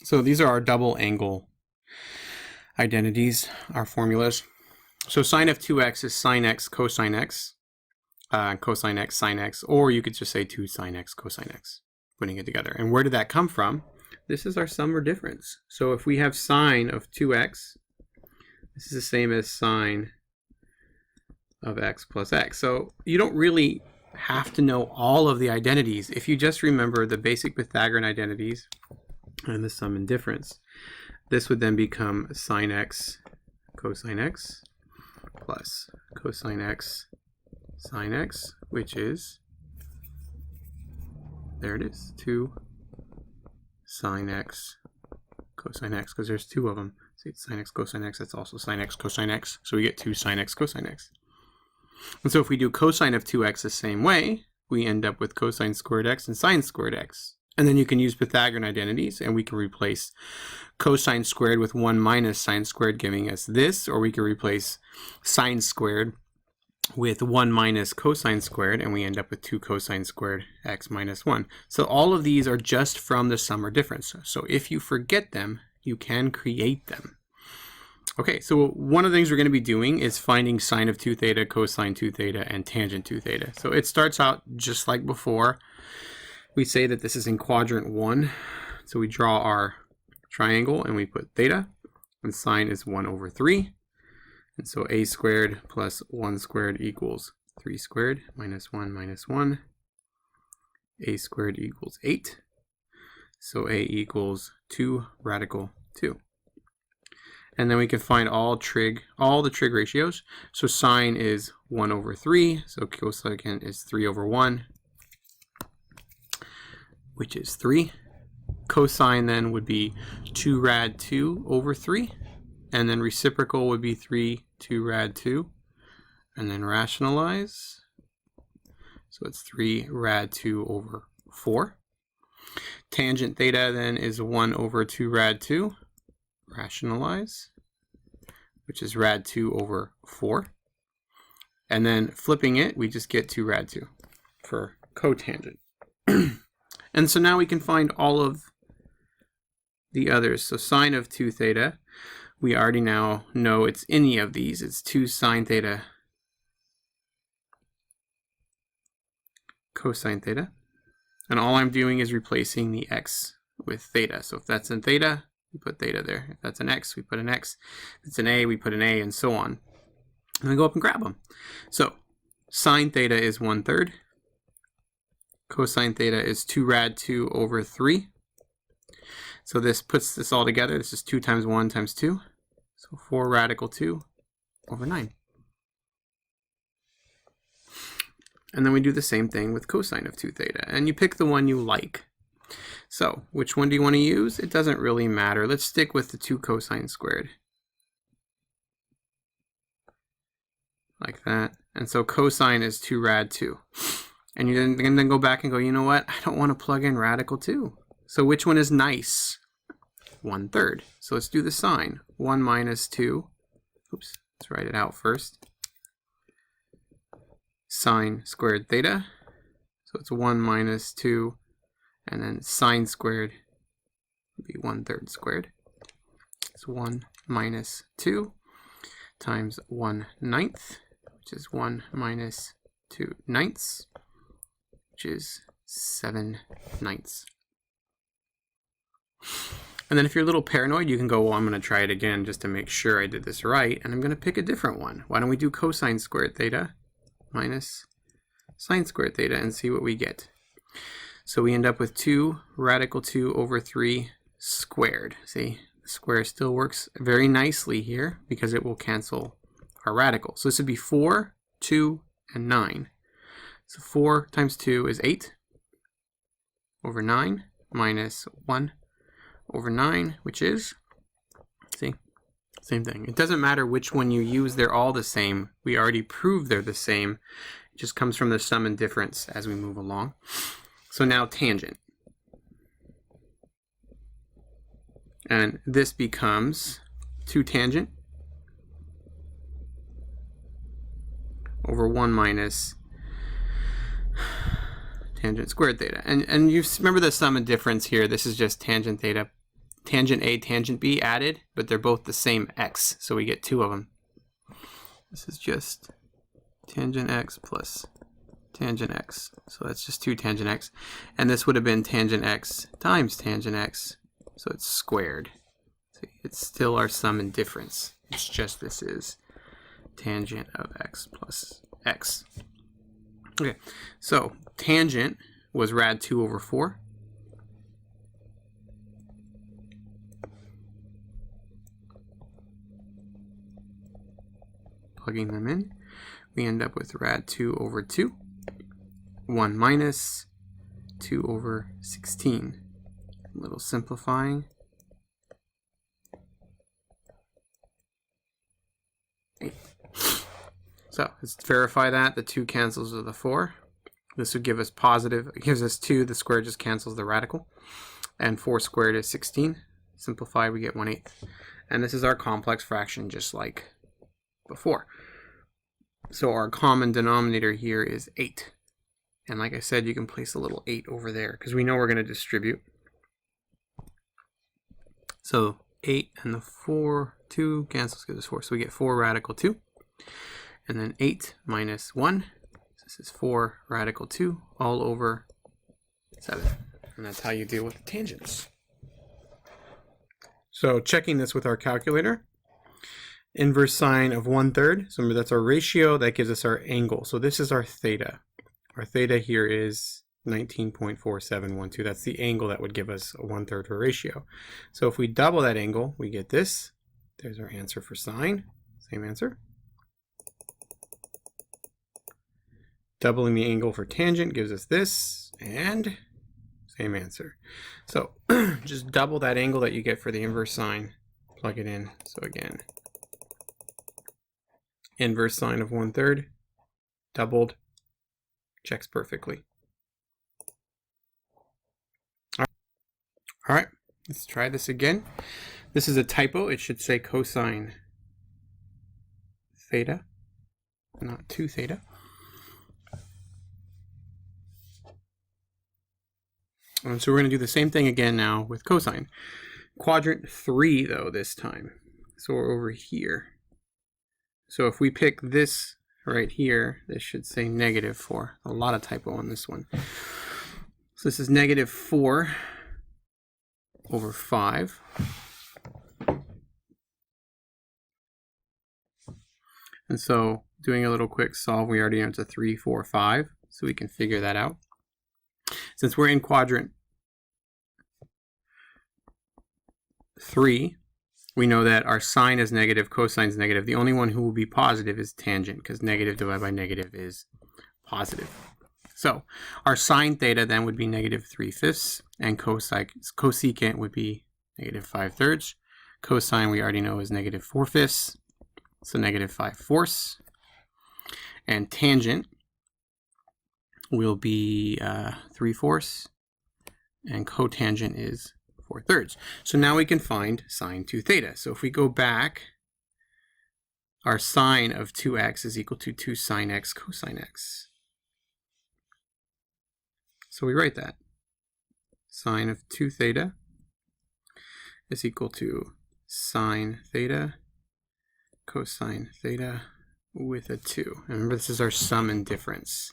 So these are our double angle identities, our formulas. So sine of 2x is sine x cosine x, cosine x sine x, or you could just say 2 sine x cosine x, putting it together. And where did that come from? This is our sum or difference. So if we have sine of 2x, this is the same as sine of x plus x. So you don't really have to know all of the identities. If you just remember the basic Pythagorean identities and the sum and difference, this would then become sine x cosine x plus cosine x sine x, which is, there it is, 2 sine x cosine x, because there's two of them. See, it's sine x cosine x, that's also sine x cosine x, so we get 2 sine x cosine x. And so if we do cosine of 2x the same way, we end up with cosine squared x and sine squared x. And then you can use Pythagorean identities, and we can replace cosine squared with 1 minus sine squared, giving us this, or we can replace sine squared with 1 minus cosine squared, and we end up with 2 cosine squared x minus 1. So all of these are just from the sum or difference. So if you forget them, you can create them. Okay, so one of the things we're going to be doing is finding sine of 2 theta, cosine 2 theta, and tangent 2 theta. So it starts out just like before. We say that this is in quadrant 1. So we draw our triangle and we put theta, and sine is 1 over 3. And so a squared plus 1 squared equals 3 squared minus 1. A squared equals 8. So a equals 2 radical 2. And then we can find all the trig ratios. So sine is 1 over 3. So cosecant is 3 over 1, which is 3. Cosine then would be 2 rad 2 over 3. And then reciprocal would be 3, 2 rad 2. And then rationalize. So it's 3 rad 2 over 4. Tangent theta then is 1 over 2 rad 2. Rationalize, which is rad 2 over 4. And then flipping it, we just get 2 rad 2 for cotangent. And so now we can find all of the others. So sine of 2 theta, we already now know it's any of these. It's 2 sine theta cosine theta. And all I'm doing is replacing the x with theta. So if that's in theta, we put theta there. If that's an x, we put an x. If it's an a, we put an a, and so on. And we go up and grab them. So sine theta is 1/3. Cosine theta is 2 rad 2 over 3. So this puts this all together. This is 2 times 1 times 2. So 4 radical 2 over 9. And then we do the same thing with cosine of 2 theta. And you pick the one you like. So which one do you want to use? It doesn't really matter. Let's stick with the 2 cosine squared. Like that. And so cosine is 2 rad 2. And you then go back and go, you know what? I don't want to plug in radical 2. So which one is nice? 1/3. So let's do the sine. 1 minus 2. Oops, let's write it out first. Sine squared theta. So it's 1 minus 2. And then sine squared would be 1/3 squared. It's 1 minus 2 times 1/9, which is 1 minus 2/9, which is 7/9. And then if you're a little paranoid, you can go, well, I'm going to try it again just to make sure I did this right. And I'm going to pick a different one. Why don't we do cosine squared theta minus sine squared theta and see what we get. So we end up with 2 radical 2 over 3 squared. See, the square still works very nicely here because it will cancel our radical. So this would be 4, 2, and 9. So 4 times 2 is 8 over 9 minus 1 over 9, which is, see, same thing. It doesn't matter which one you use, they're all the same. We already proved they're the same. It just comes from the sum and difference as we move along. So now tangent. And this becomes 2 tangent over 1 minus tangent squared theta. And you remember the sum and difference here. This is just tangent theta tangent A, tangent B added, but they're both the same x, so we get two of them. This is just tangent x plus tangent x. So that's just 2 tangent x. And this would have been tangent x times tangent x. So it's squared. So it's still our sum and difference. It's just this is tangent of x plus x. Okay, so tangent was rad 2 over 4. Plugging them in, we end up with rad 2 over 2. 1 minus 2 over 16. A little simplifying. 8. So let's verify that. The 2 cancels with the 4. This would give us positive. It gives us 2. The square just cancels the radical. And 4 squared is 16. Simplify, we get 1/8. And this is our complex fraction just like before. So our common denominator here is 8. And like I said, you can place a little 8 over there because we know we're going to distribute. So 8 and the 4, 2 cancels, gives us 4. So we get 4 radical 2. And then 8 minus 1. This is 4 radical 2 all over 7. And that's how you deal with tangents. So checking this with our calculator. Inverse sine of 1/3. So remember that's our ratio. That gives us our angle. So this is our theta. Our theta here is 19.4712. That's the angle that would give us a 1/3 ratio. So if we double that angle, we get this. There's our answer for sine. Same answer. Doubling the angle for tangent gives us this, and same answer. So just double that angle that you get for the inverse sine, plug it in. So again, inverse sine of 1/3, doubled, checks perfectly. All right, let's try this again. This is a typo. It should say cosine theta, not 2 theta. So we're going to do the same thing again now with cosine. Quadrant 3 though this time. So we're over here. So if we pick this right here, this should say -4. A lot of typo on this one. So this is -4 over 5. And so doing a little quick solve, we already know it's a 3, 4, 5. So we can figure that out. Since we're in quadrant 3, we know that our sine is negative, cosine is negative. The only one who will be positive is tangent, because negative divided by negative is positive. So our sine theta then would be -3/5, and cosecant would be -5/3. Cosine we already know is -4/5, so -5/4. And tangent will be 3/4, and cotangent is 4/3. So now we can find sine 2 theta. So if we go back, our sine of 2x is equal to 2 sine x cosine x. So we write that. Sine of 2 theta is equal to sine theta cosine theta with a 2. And remember, this is our sum and difference.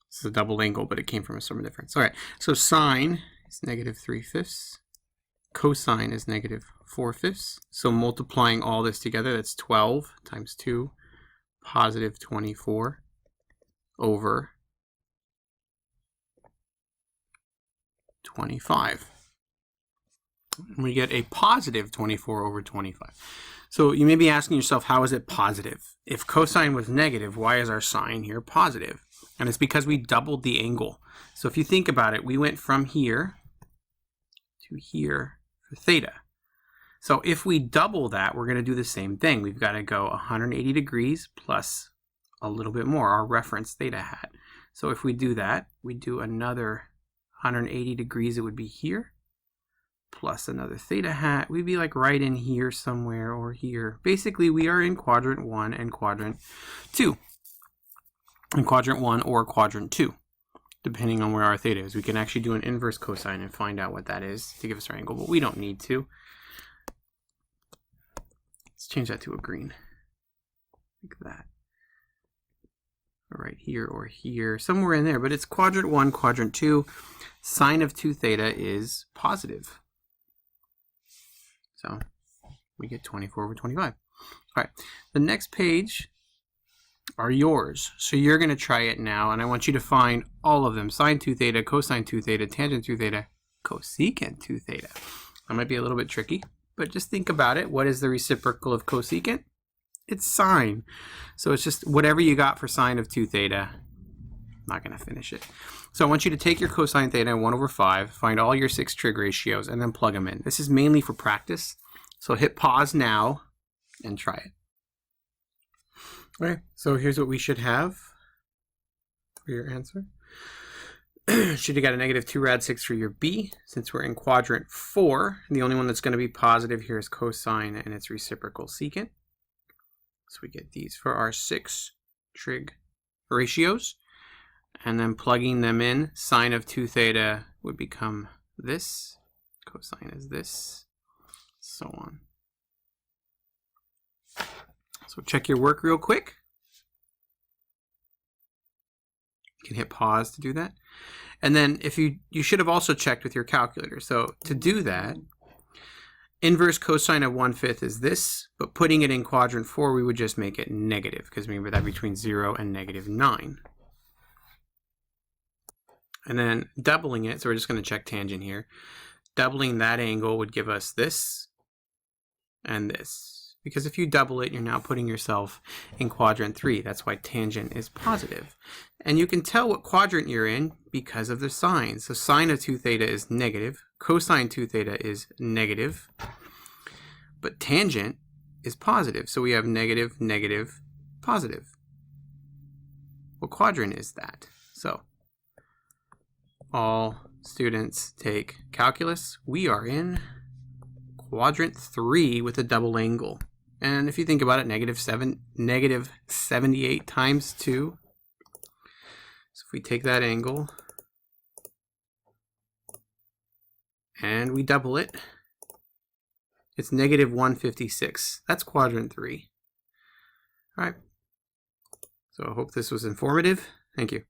This is a double angle, but it came from a sum and difference. All right, so sine is -3/5. Cosine is -4/5. So multiplying all this together, that's 12 times 2, positive 24 over 25. And we get a positive 24 over 25. So you may be asking yourself, how is it positive? If cosine was negative, why is our sine here positive? And it's because we doubled the angle. So if you think about it, we went from here to here for theta. So if we double that, we're going to do the same thing. We've got to go 180 degrees plus a little bit more, our reference theta hat. So if we do that, we do another 180 degrees, it would be here, plus another theta hat. We'd be like right in here somewhere or here. Basically, we are in quadrant 1 and quadrant 2. In quadrant 1 or quadrant 2. depending on where our theta is. We can actually do an inverse cosine and find out what that is to give us our angle, but we don't need to. Let's change that to a green, like that. Right here or here, somewhere in there, but it's quadrant 1, quadrant 2. Sine of 2 theta is positive. So we get 24 over 25. All right, the next page are yours. So you're going to try it now, and I want you to find all of them. Sine 2 theta, cosine 2 theta, tangent 2 theta, cosecant 2 theta. That might be a little bit tricky, but just think about it. What is the reciprocal of cosecant? It's sine. So it's just whatever you got for sine of 2 theta. I'm not going to finish it. So I want you to take your cosine theta 1 over 5, find all your 6 trig ratios, and then plug them in. This is mainly for practice. So hit pause now and try it. Okay, so here's what we should have for your answer. Should have got a negative 2 rad 6 for your B. Since we're in quadrant 4, the only one that's going to be positive here is cosine and its reciprocal secant. So we get these for our 6 trig ratios. And then plugging them in, sine of 2 theta would become this. Cosine is this. So on. So check your work real quick. You can hit pause to do that. And then if you should have also checked with your calculator. So to do that, inverse cosine of 1/5 is this, but putting it in quadrant 4, we would just make it negative, because remember that between 0 and negative 9. And then doubling it, so we're just going to check tangent here. Doubling that angle would give us this and this. Because if you double it, you're now putting yourself in quadrant 3. That's why tangent is positive. And you can tell what quadrant you're in because of the sign. So sine of 2 theta is negative. Cosine 2 theta is negative. But tangent is positive. So we have negative, negative, positive. What quadrant is that? So all students take calculus. We are in quadrant 3 with a double angle. And if you think about it, negative 78 times 2. So if we take that angle and we double it, it's negative 156. That's quadrant 3. All right. So I hope this was informative. Thank you.